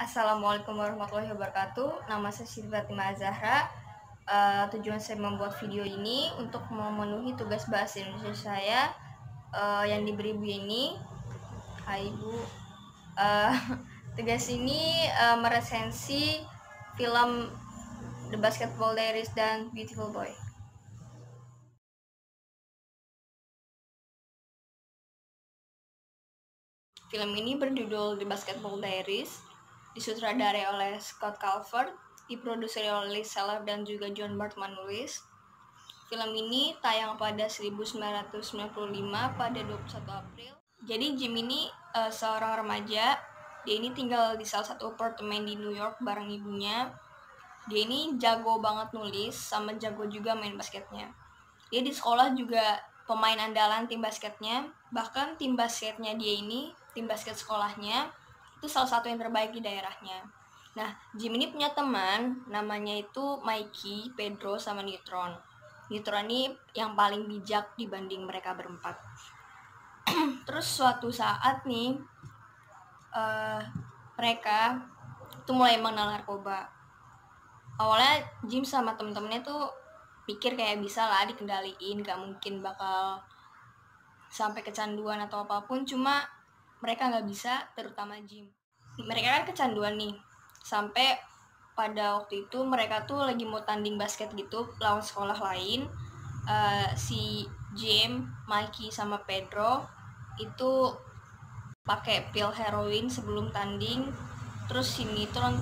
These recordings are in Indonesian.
Assalamualaikum warahmatullahi wabarakatuh. Nama saya Siti Fatimah Zahra. Tujuan saya membuat video ini untuk memenuhi tugas bahasa Indonesia saya yang diberi Bu ini. Hai Bu. Tugas ini meresensi film The Basketball Diaries dan Beautiful Boy. Film ini berjudul The Basketball Diaries, disutradarai oleh Scott Calvert, diproduksi oleh Liz Seller dan juga John Bartman nulis. Film ini tayang pada 1995 pada 21 April. Jadi Jim ini seorang remaja. Dia ini tinggal di salah satu apartemen di New York bareng ibunya. Dia ini jago banget nulis sama jago juga main basketnya. Dia di sekolah juga pemain andalan tim basketnya. Bahkan tim basketnya dia ini, tim basket sekolahnya, itu salah satu yang terbaik di daerahnya. Nah, Jim ini punya teman, namanya itu Mikey, Pedro, sama Neutron. Neutron ini yang paling bijak dibanding mereka berempat. Terus suatu saat nih, mereka tuh mulai mengenal narkoba. Awalnya Jim sama temen-temennya tuh pikir kayak bisa lah dikendaliin, gak mungkin bakal sampai kecanduan atau apapun, cuma mereka gak bisa, terutama Jim. Mereka kan kecanduan nih, sampai pada waktu itu mereka tuh lagi mau tanding basket gitu lawan sekolah lain. Si Jim, Mikey, sama Pedro itu pakai pil heroin sebelum tanding. Terus si Neutron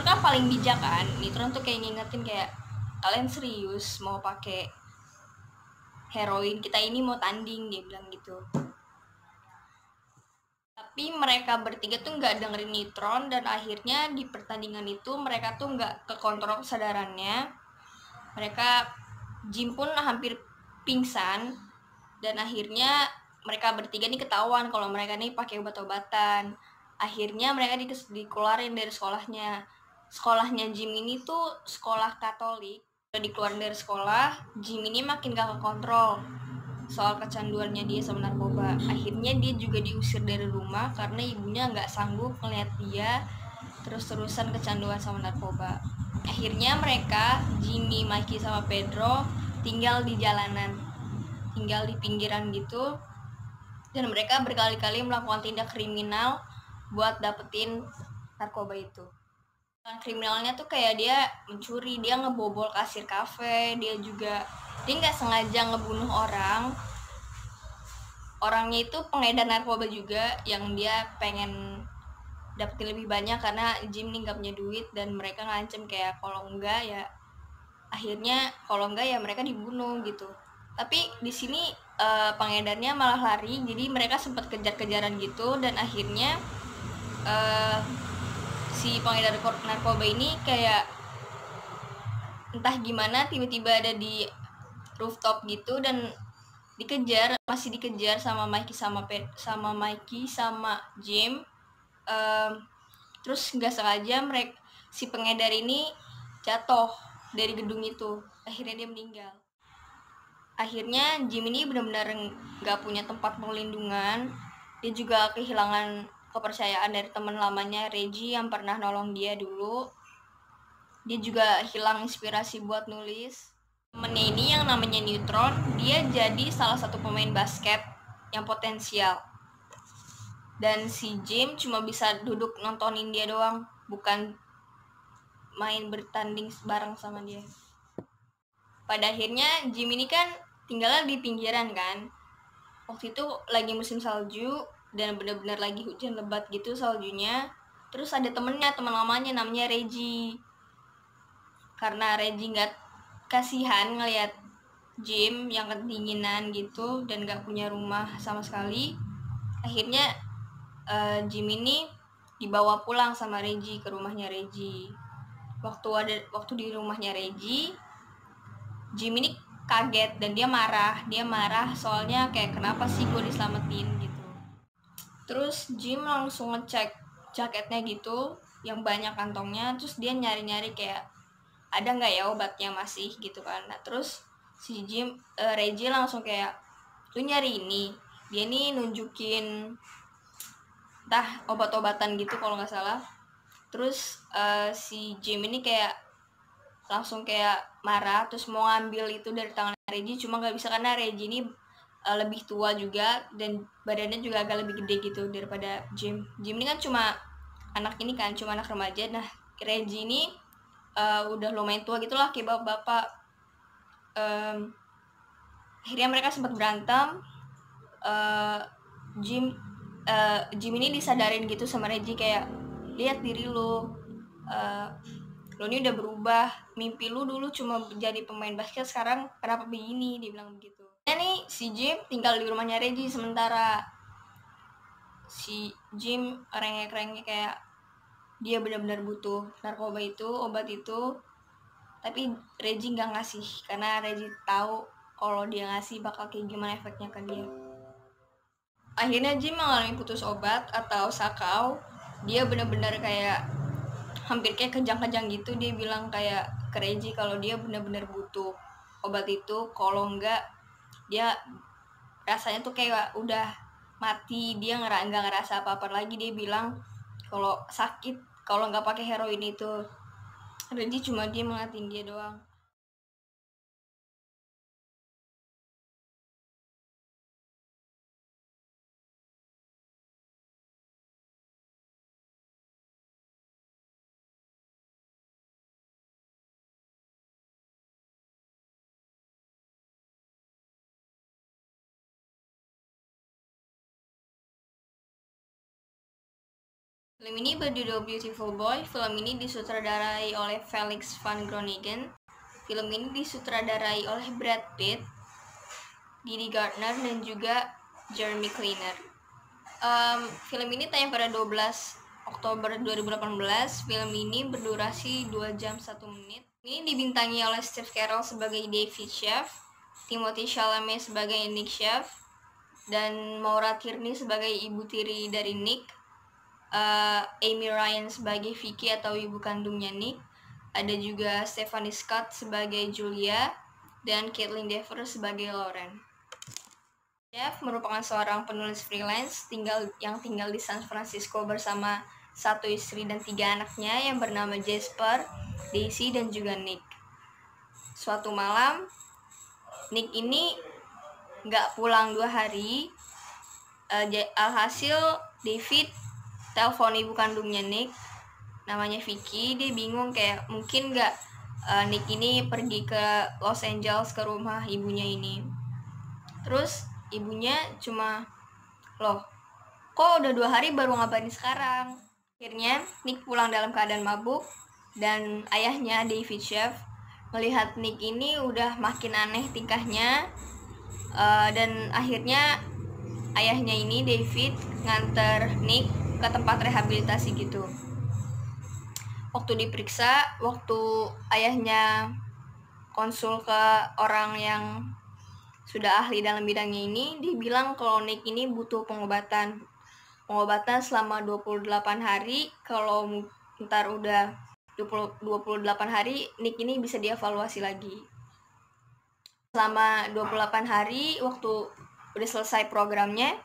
kan paling bijak kan. Neutron tuh kayak ngingetin kayak, kalian serius mau pakai heroin, kita ini mau tanding, dia bilang gitu. Tapi mereka bertiga tuh nggak dengerin Neutron, dan akhirnya di pertandingan itu mereka tuh nggak kekontrol kesadarannya. Jim pun hampir pingsan, dan akhirnya mereka bertiga nih ketahuan kalau mereka nih pakai obat-obatan. Akhirnya mereka dikeluarin dari sekolahnya. Sekolahnya Jim ini tuh sekolah Katolik. Udah dikeluarin dari sekolah, Jim ini makin gak kekontrol soal kecanduannya dia sama narkoba. Akhirnya dia juga diusir dari rumah karena ibunya gak sanggup melihat dia terus-terusan kecanduan sama narkoba. Akhirnya mereka, Jimmy, Mikey, sama Pedro tinggal di jalanan, tinggal di pinggiran gitu. Dan mereka berkali-kali melakukan tindak kriminal buat dapetin narkoba itu. Kriminalnya tuh kayak dia mencuri, dia ngebobol kasir kafe, dia nggak sengaja ngebunuh orang. Orangnya itu pengedar narkoba juga yang dia pengen dapetin lebih banyak karena Jim nih nggak punya duit, dan mereka ngancem kayak kalau enggak ya mereka dibunuh gitu. Tapi di sini pengedarnya malah lari, jadi mereka sempat kejar-kejaran gitu, dan akhirnya si pengedar narkoba ini kayak entah gimana tiba-tiba ada di rooftop gitu dan masih dikejar sama Mikey sama Jim. Terus nggak sengaja si pengedar ini jatuh dari gedung itu, akhirnya dia meninggal. Akhirnya Jim ini benar-benar nggak punya tempat perlindungan. Dia juga kehilangan kepercayaan dari teman lamanya Reggie yang pernah nolong dia dulu. Dia juga hilang inspirasi buat nulis. Temennya ini yang namanya Neutron, dia jadi salah satu pemain basket yang potensial. Dan si Jim cuma bisa duduk nontonin dia doang, bukan main bertanding bareng sama dia. Pada akhirnya Jim ini kan tinggalnya di pinggiran kan. Waktu itu lagi musim salju dan benar-benar lagi hujan lebat gitu saljunya. Terus ada teman lamanya namanya Reggie. Karena Reggie nggak kasihan ngelihat Jim yang kedinginan gitu dan nggak punya rumah sama sekali. Akhirnya Jim ini dibawa pulang sama Reggie ke rumahnya Reggie. Waktu di rumahnya Reggie, Jim ini kaget dan dia marah soalnya kayak kenapa sih gue diselamatin gitu. Terus Jim langsung ngecek jaketnya gitu yang banyak kantongnya, terus dia nyari-nyari kayak ada nggak ya obatnya masih gitu kan. Nah terus si Reggie langsung kayak, lu nyari ini, dia nih nunjukin entah obat-obatan gitu kalau nggak salah. Terus si Jim ini kayak langsung kayak marah, terus mau ngambil itu dari tangan Reggie, cuma nggak bisa karena Reggie ini lebih tua juga dan badannya juga agak lebih gede gitu daripada Jim. Jim ini kan cuma anak ini kan, cuma anak remaja. Nah, Reggie ini udah lumayan tua gitulah kayak bapak-bapak. Akhirnya mereka sempat berantem. Jim Jim ini disadarin gitu sama Reggie kayak, lihat diri lo ini udah berubah, mimpi lu dulu cuma jadi pemain basket, sekarang kenapa begini, dia bilang begitu. Nah nih si Jim tinggal di rumahnya Reggie sementara. Si Jim rengek-rengek kayak dia benar-benar butuh narkoba itu, obat itu, tapi Reggie nggak ngasih karena Reggie tahu kalau dia ngasih bakal kayak gimana efeknya ke dia. Akhirnya Jim mengalami putus obat atau sakau. Dia benar-benar kayak hampir kayak kejang-kejang gitu. Dia bilang kayak ke Reggie kalau dia benar-benar butuh obat itu, kalau enggak dia rasanya tuh kayak udah mati, dia nggak ngerasa apa-apa lagi. Dia bilang kalau sakit kalau nggak pakai heroin itu. Reggie cuma dia ngeliatin dia doang. Film ini berjudul Beautiful Boy. Film ini disutradarai oleh Felix van Groningen. Film ini disutradarai oleh Brad Pitt, Didi Gardner, dan juga Jeremy Kleiner. Film ini tayang pada 12 Oktober 2018. Film ini berdurasi 2 jam 1 menit. Ini dibintangi oleh Steve Carell sebagai David Chef, Timothée Chalamet sebagai Nick Chef, dan Maura Tierney sebagai ibu tiri dari Nick, Amy Ryan sebagai Vicky atau ibu kandungnya Nick, ada juga Stephanie Scott sebagai Julia, dan Caitlin Dever sebagai Lauren. Jeff merupakan seorang penulis freelance yang tinggal di San Francisco bersama satu istri dan 3 anaknya yang bernama Jasper, Daisy, dan juga Nick. Suatu malam, Nick ini nggak pulang 2 hari. Alhasil David telepon ibu kandungnya Nick, namanya Vicky. Dia bingung kayak mungkin nggak Nick ini pergi ke Los Angeles ke rumah ibunya ini. Terus ibunya cuma, loh kok udah 2 hari baru ngabarin sekarang. Akhirnya Nick pulang dalam keadaan mabuk, dan ayahnya David Chef melihat Nick ini udah makin aneh tingkahnya, dan akhirnya ayahnya ini David nganter Nick ke tempat rehabilitasi gitu. Waktu diperiksa, waktu ayahnya konsul ke orang yang sudah ahli dalam bidangnya ini, dia bilang kalau Nick ini butuh pengobatan selama 28 hari. Kalau ntar udah 28 hari, Nick ini bisa dievaluasi lagi. Selama 28 hari, waktu udah selesai programnya,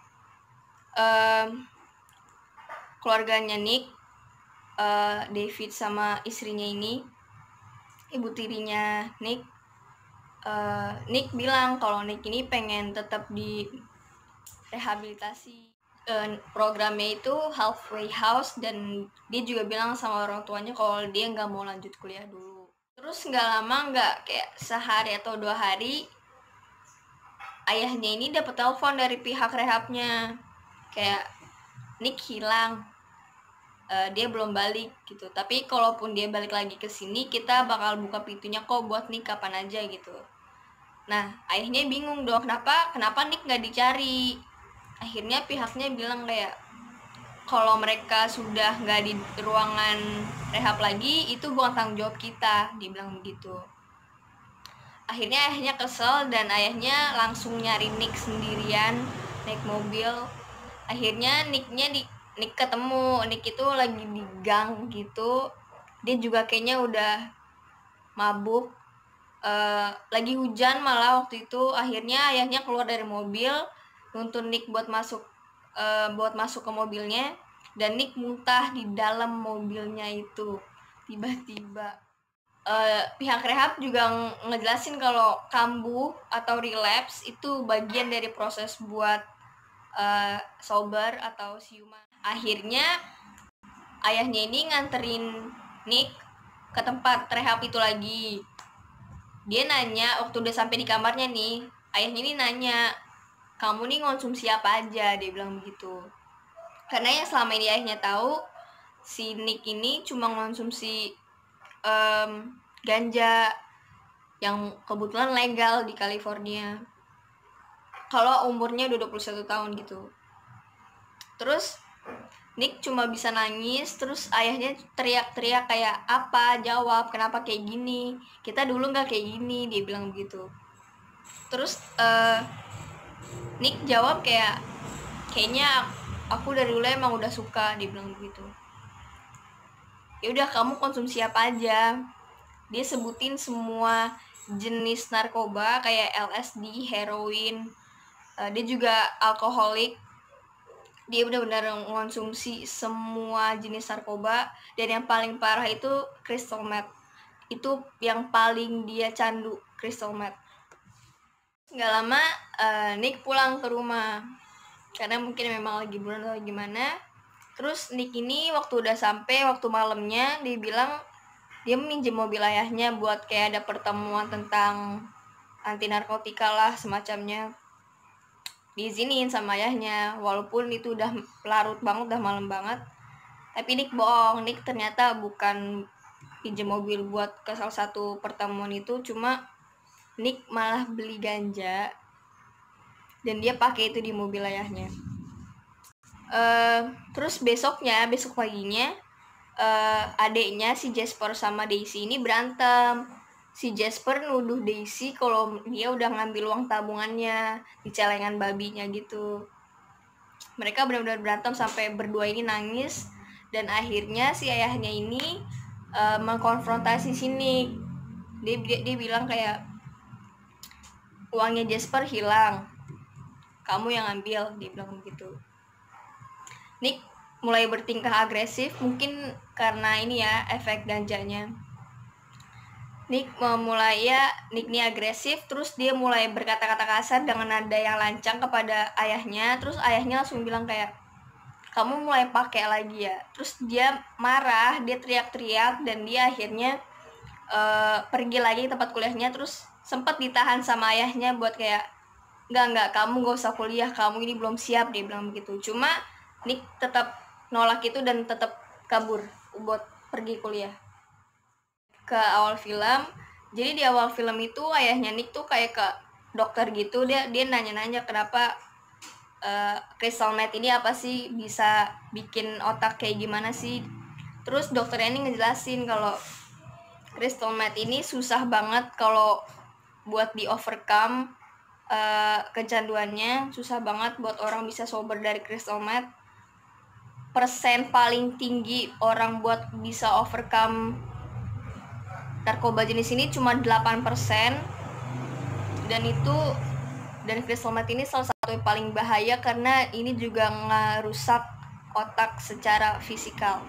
keluarganya Nick, David sama istrinya ini, ibu tirinya Nick, Nick bilang kalau Nick ini pengen tetap di rehabilitasi. Programnya itu halfway house, dan dia juga bilang sama orang tuanya kalau dia nggak mau lanjut kuliah dulu. Terus nggak lama, nggak kayak sehari atau 2 hari, ayahnya ini dapat telepon dari pihak rehabnya kayak Nick hilang, dia belum balik gitu, tapi kalaupun dia balik lagi ke sini kita bakal buka pintunya kok buat Nick kapan aja gitu. Nah ayahnya bingung dong, kenapa Nick nggak dicari. Akhirnya pihaknya bilang kayak kalau mereka sudah nggak di ruangan rehab lagi, itu bukan tanggung jawab kita, dibilang begitu. Akhirnya ayahnya kesel, dan ayahnya langsung nyari Nick sendirian naik mobil. Akhirnya Nick ketemu. Nick itu lagi di gang gitu, dia juga kayaknya udah mabuk, lagi hujan malah waktu itu. Akhirnya ayahnya keluar dari mobil, nuntun Nick buat masuk ke mobilnya. dan Nick muntah di dalam mobilnya itu tiba-tiba. Pihak rehab juga ngejelasin kalau kambuh atau relapse itu bagian dari proses buat sober atau siuman. Akhirnya ayahnya ini nganterin Nick ke tempat rehab itu lagi. Dia nanya waktu udah sampai di kamarnya nih, ayahnya ini nanya, kamu nih konsumsi apa aja, dia bilang begitu. Karena yang selama ini ayahnya tahu, si Nick ini cuma konsumsi ganja yang kebetulan legal di California kalau umurnya udah 21 tahun gitu. Terus Nick cuma bisa nangis, terus ayahnya teriak-teriak kayak, apa, jawab, kenapa kayak gini, kita dulu nggak kayak gini, dia bilang begitu. Terus Nick jawab kayak, kayaknya aku dari dulu emang udah suka, dia bilang begitu. Ya udah, kamu konsumsi apa aja. Dia sebutin semua jenis narkoba kayak LSD, heroin, dia juga alkoholik. Dia benar-benar mengonsumsi semua jenis narkoba, dan yang paling parah itu crystal meth. Itu yang paling dia candu, crystal meth. Nggak lama Nick pulang ke rumah karena mungkin memang lagi bulan atau gimana. Terus Nick ini waktu udah sampai, waktu malamnya dia bilang dia meminjam mobil ayahnya buat kayak ada pertemuan tentang anti narkotika lah semacamnya. Diizinin sama ayahnya walaupun itu udah larut banget, udah malam banget. Tapi Nick bohong, Nick ternyata bukan pinjam mobil buat ke salah satu pertemuan itu, cuma Nick malah beli ganja dan dia pakai itu di mobil ayahnya. Terus besok paginya adeknya si Jasper sama Daisy ini berantem. Si Jasper nuduh Daisy kalau dia udah ngambil uang tabungannya di celengan babinya gitu. Mereka benar-benar berantem sampai berdua ini nangis, dan akhirnya si ayahnya ini mengkonfrontasi si Nick. Dia bilang kayak, uangnya Jasper hilang, kamu yang ambil, dia bilang begitu. Nick mulai bertingkah agresif, mungkin karena ini ya efek ganjanya. Nick ini agresif, terus dia mulai berkata-kata kasar dengan nada yang lancang kepada ayahnya. Terus ayahnya langsung bilang kayak, kamu mulai pakai lagi ya. Terus dia marah, dia teriak-teriak, dan dia akhirnya pergi lagi ke tempat kuliahnya. Terus sempat ditahan sama ayahnya buat kayak, enggak, kamu gak usah kuliah, kamu ini belum siap, dia bilang begitu. Cuma Nick tetap nolak itu dan tetap kabur buat pergi kuliah. Ke awal film, jadi di awal film itu ayahnya Nick tuh kayak ke dokter gitu, dia nanya-nanya kenapa crystal meth ini apa sih, bisa bikin otak kayak gimana sih. Terus dokternya ini ngejelasin kalau crystal meth ini susah banget kalau buat di overcome kecanduannya, susah banget buat orang bisa sober dari crystal meth. Persen paling tinggi orang buat bisa overcome narkoba jenis ini cuma 8%, dan crystal meth ini salah satu yang paling bahaya karena ini juga ngerusak otak secara fisikal.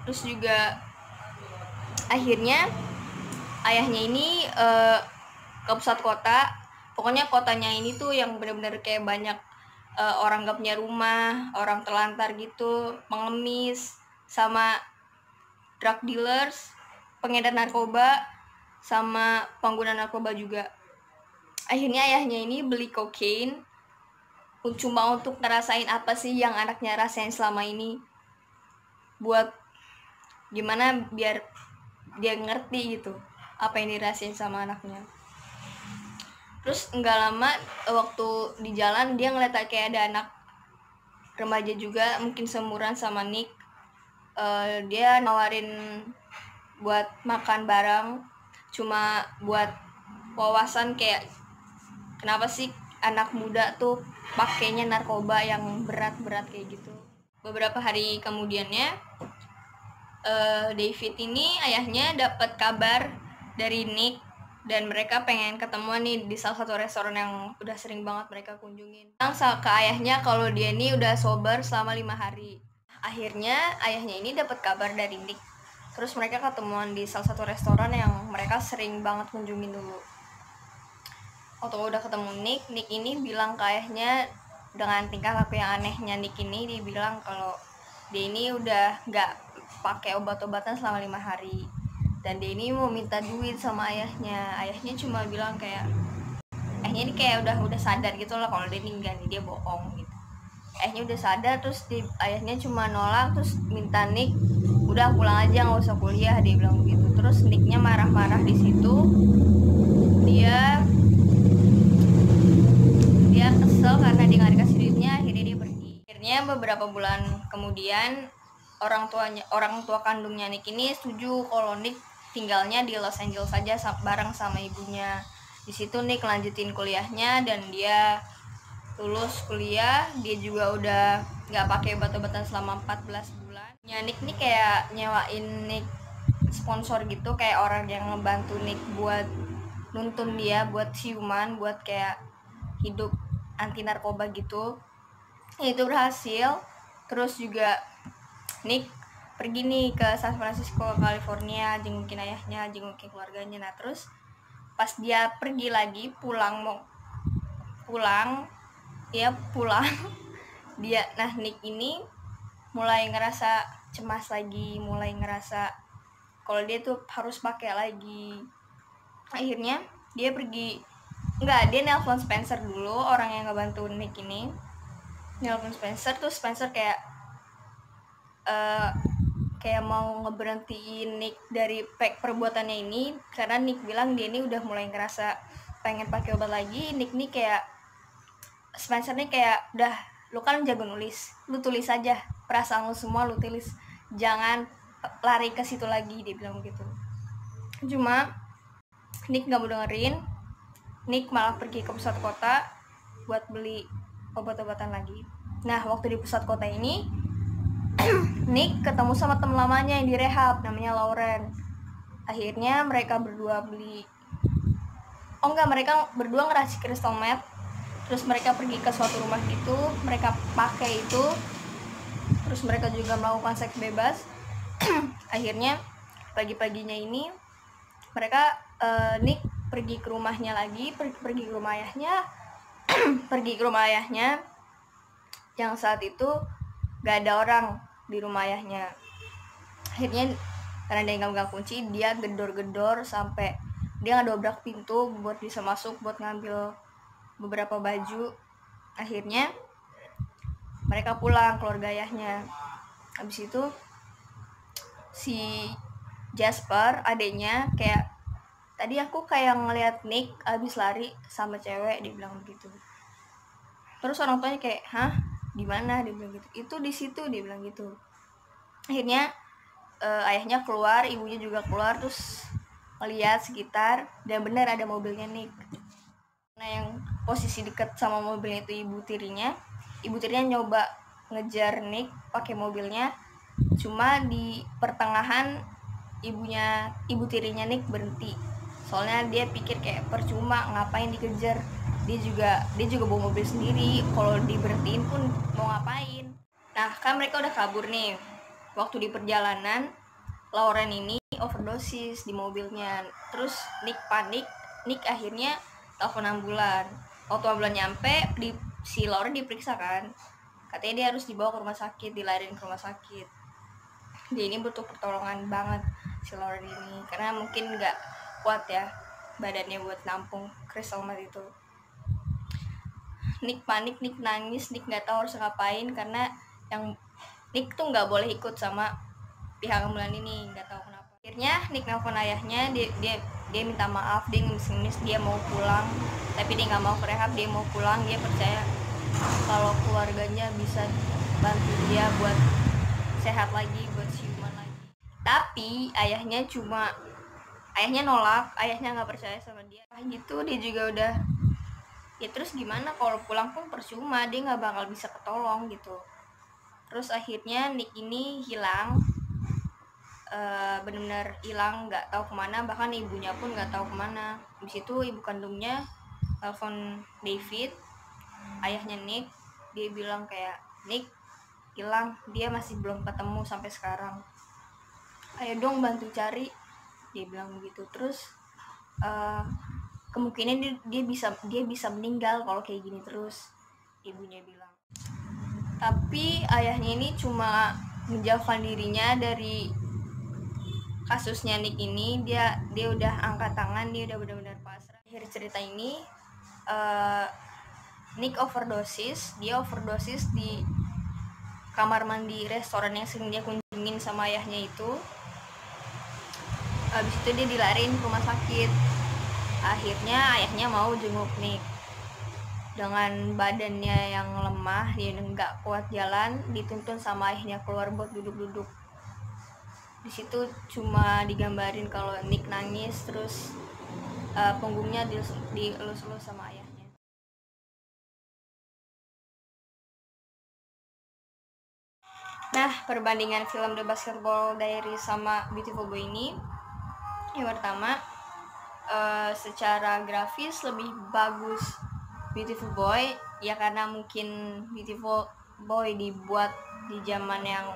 Terus juga akhirnya ayahnya ini ke pusat kota, pokoknya kotanya ini tuh yang benar-benar kayak banyak orang gak punya rumah, orang terlantar gitu, pengemis, sama drug dealers, pengedar narkoba, sama pengguna narkoba juga. Akhirnya ayahnya ini beli kokain cuma untuk ngerasain apa sih yang anaknya rasain selama ini, buat gimana biar dia ngerti gitu apa yang dirasain sama anaknya. Terus nggak lama waktu di jalan dia ngeliat kayak ada anak remaja juga mungkin seumuran sama Nick. Dia nawarin buat makan bareng, cuma buat wawasan kayak kenapa sih anak muda tuh pakainya narkoba yang berat-berat kayak gitu. Beberapa hari kemudiannya David ini ayahnya dapat kabar dari Nick, dan mereka pengen ketemuan nih di salah satu restoran yang udah sering banget mereka kunjungin. Bilang ke ayahnya kalau dia ini udah sober selama 5 hari. Akhirnya ayahnya ini dapat kabar dari Nick. Terus mereka ketemuan di salah satu restoran yang mereka sering banget kunjungin dulu. Waktu udah ketemu Nick ini bilang ke ayahnya dengan tingkah laku yang anehnya Nick ini, dia bilang kalau dia ini udah nggak pakai obat-obatan selama 5 hari dan dia ini mau minta duit sama ayahnya. Ayahnya cuma bilang kayak, ayahnya ini kayak udah sadar gitu lah kalau dia meninggal, dia bohong gitu. Ayahnya udah sadar, terus ayahnya cuma nolak, terus minta Nick udah pulang aja, nggak usah kuliah, dia bilang begitu. Terus Nicknya marah-marah di situ, dia kesel karena dia nggak dikasih duitnya. Akhirnya dia pergi. Akhirnya beberapa bulan kemudian orang tua kandungnya Nick ini setuju kalau Nick tinggalnya di Los Angeles saja bareng sama ibunya. Di situ Nick lanjutin kuliahnya dan dia lulus kuliah. Dia juga udah nggak pakai obat-obatan selama 14 bulan. Nick nih kayak nyewain Nick sponsor gitu, kayak orang yang ngebantu Nick buat nuntun dia buat siuman, buat kayak hidup anti narkoba gitu. Itu berhasil. Terus juga Nick pergi nih ke San Francisco, California, jengukin ayahnya, jengukin keluarganya. Nah terus pas dia pergi lagi pulang dia, nah Nick ini mulai ngerasa cemas lagi, mulai ngerasa kalau dia tuh harus pakai lagi. Akhirnya dia nelpon Spencer dulu, orang yang ngebantu Nick ini. Nelpon Spencer, terus Spencer kayak mau ngeberhentiin Nick dari perbuatannya ini karena Nick bilang dia ini udah mulai ngerasa pengen pakai obat lagi. Nick nih kayak, Spencer nih kayak, udah lu kan jago nulis, lu tulis aja perasaan lu semua, lu tulis, jangan lari ke situ lagi, dia bilang gitu. Cuma Nick nggak mau dengerin. Nick malah pergi ke pusat kota buat beli obat-obatan lagi. Nah waktu di pusat kota ini Nick ketemu sama teman lamanya yang direhab, namanya Lauren. Akhirnya mereka berdua mereka berdua ngeracik crystal meth. Terus mereka pergi ke suatu rumah gitu, mereka pakai itu, terus mereka juga melakukan seks bebas. Akhirnya pagi-paginya ini mereka Nick pergi ke rumahnya lagi, pergi ke rumah ayahnya pergi ke rumah ayahnya yang saat itu gak ada orang di rumah ayahnya. Akhirnya karena dia nggak megang kunci, dia gedor-gedor sampai dia ngedobrak pintu buat bisa masuk, buat ngambil beberapa baju. Akhirnya mereka pulang, keluarga ayahnya. Habis itu si Jasper, adeknya, kayak, tadi aku kayak ngeliat Nick abis lari sama cewek, dia bilang begitu. Terus orang tuanya kayak, hah, di mana, dia bilang gitu. Itu di situ, dia bilang gitu. Akhirnya ayahnya keluar, ibunya juga keluar, terus ngeliat sekitar, dan benar ada mobilnya Nick. Nah yang posisi dekat sama mobilnya itu ibu tirinya nyoba ngejar Nick pakai mobilnya, cuma di pertengahan ibu tirinya Nick berhenti. Soalnya dia pikir kayak percuma, ngapain dikejar, dia juga bawa mobil sendiri, kalau diberhentiin pun mau ngapain. Nah kan mereka udah kabur nih. Waktu di perjalanan Lauren ini overdosis di mobilnya. Terus Nick panik. Nick akhirnya telepon ambulan. Waktu ambulan nyampe, si Lauren diperiksa kan, katanya dia harus dibawa ke rumah sakit, dilarin ke rumah sakit. Dia ini butuh pertolongan banget si Lauren ini, karena mungkin nggak kuat ya badannya buat nampung crystal meth itu. Nick panik, Nick nangis, Nick nggak tahu harus ngapain karena yang Nick tuh nggak boleh ikut sama pihak ambulan ini, nggak tahu kenapa. Akhirnya Nick nelfon ayahnya, dia minta maaf, dia ngemis-ngemis, dia mau pulang, tapi dia nggak mau ke rehab, dia mau pulang. Dia percaya kalau keluarganya bisa bantu dia buat sehat lagi, buat siuman lagi. Tapi ayahnya nolak, ayahnya nggak percaya sama dia. Gitu dia juga udah, ya terus gimana kalau pulang pun percuma, dia nggak bakal bisa ketolong gitu. Terus akhirnya Nick ini hilang, benar-benar hilang, nggak tahu kemana, bahkan ibunya pun nggak tahu kemana. Habis itu ibu kandungnya telepon David, ayahnya Nick. Dia bilang kayak, Nick, hilang, dia masih belum ketemu sampai sekarang. Ayo dong bantu cari, dia bilang begitu. Terus kemungkinan dia bisa meninggal kalau kayak gini terus, ibunya bilang. Tapi ayahnya ini cuma menjauhkan dirinya dari kasusnya Nick ini. Dia udah angkat tangan, dia udah benar-benar pasrah. Akhir cerita ini Nick overdosis di kamar mandi restoran yang sering dia kunjungin sama ayahnya itu. Habis itu dia dilariin ke rumah sakit. Akhirnya ayahnya mau jenguk Nick. Dengan badannya yang lemah, dia nggak kuat jalan, dituntun sama ayahnya keluar buat duduk-duduk. Di situ cuma digambarin kalau Nick nangis, terus punggungnya dielus-elus sama ayahnya. Nah, perbandingan film The Basketball Diaries sama Beautiful Boy ini, yang pertama, secara grafis lebih bagus Beautiful Boy, ya karena mungkin Beautiful Boy dibuat di zaman yang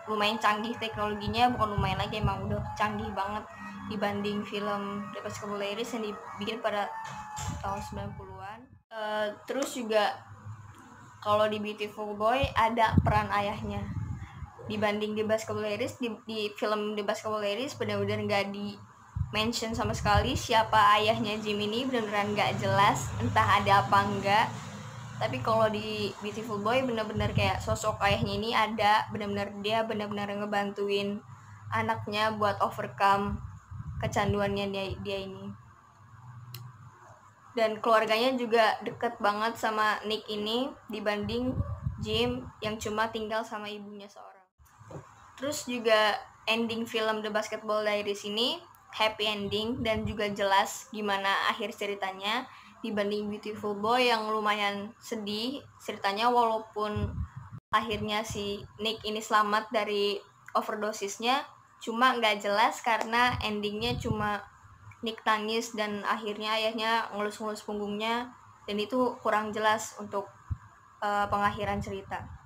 lumayan canggih teknologinya, bukan lumayan lagi, emang udah canggih banget dibanding film The Basketball Diaries yang dibikin pada tahun 90-an. Terus juga kalau di Beautiful Boy ada peran ayahnya. Dibanding The Basketball Diaries, di film The Basketball Diaries benar-benar nggak di mention sama sekali siapa ayahnya Jim ini, benar-benar nggak jelas, entah ada apa enggak. Tapi kalau di Beautiful Boy benar-benar kayak sosok ayahnya ini ada, dia benar-benar ngebantuin anaknya buat overcome kecanduannya dia ini. Dan keluarganya juga deket banget sama Nick ini dibanding Jim yang cuma tinggal sama ibunya seorang. Terus juga ending film The Basketball Diaries ini happy ending dan juga jelas gimana akhir ceritanya dibanding Beautiful Boy yang lumayan sedih ceritanya, walaupun akhirnya si Nick ini selamat dari overdosisnya, cuma nggak jelas karena endingnya cuma Nick nangis dan akhirnya ayahnya ngelus-ngelus punggungnya, dan itu kurang jelas untuk pengakhiran cerita.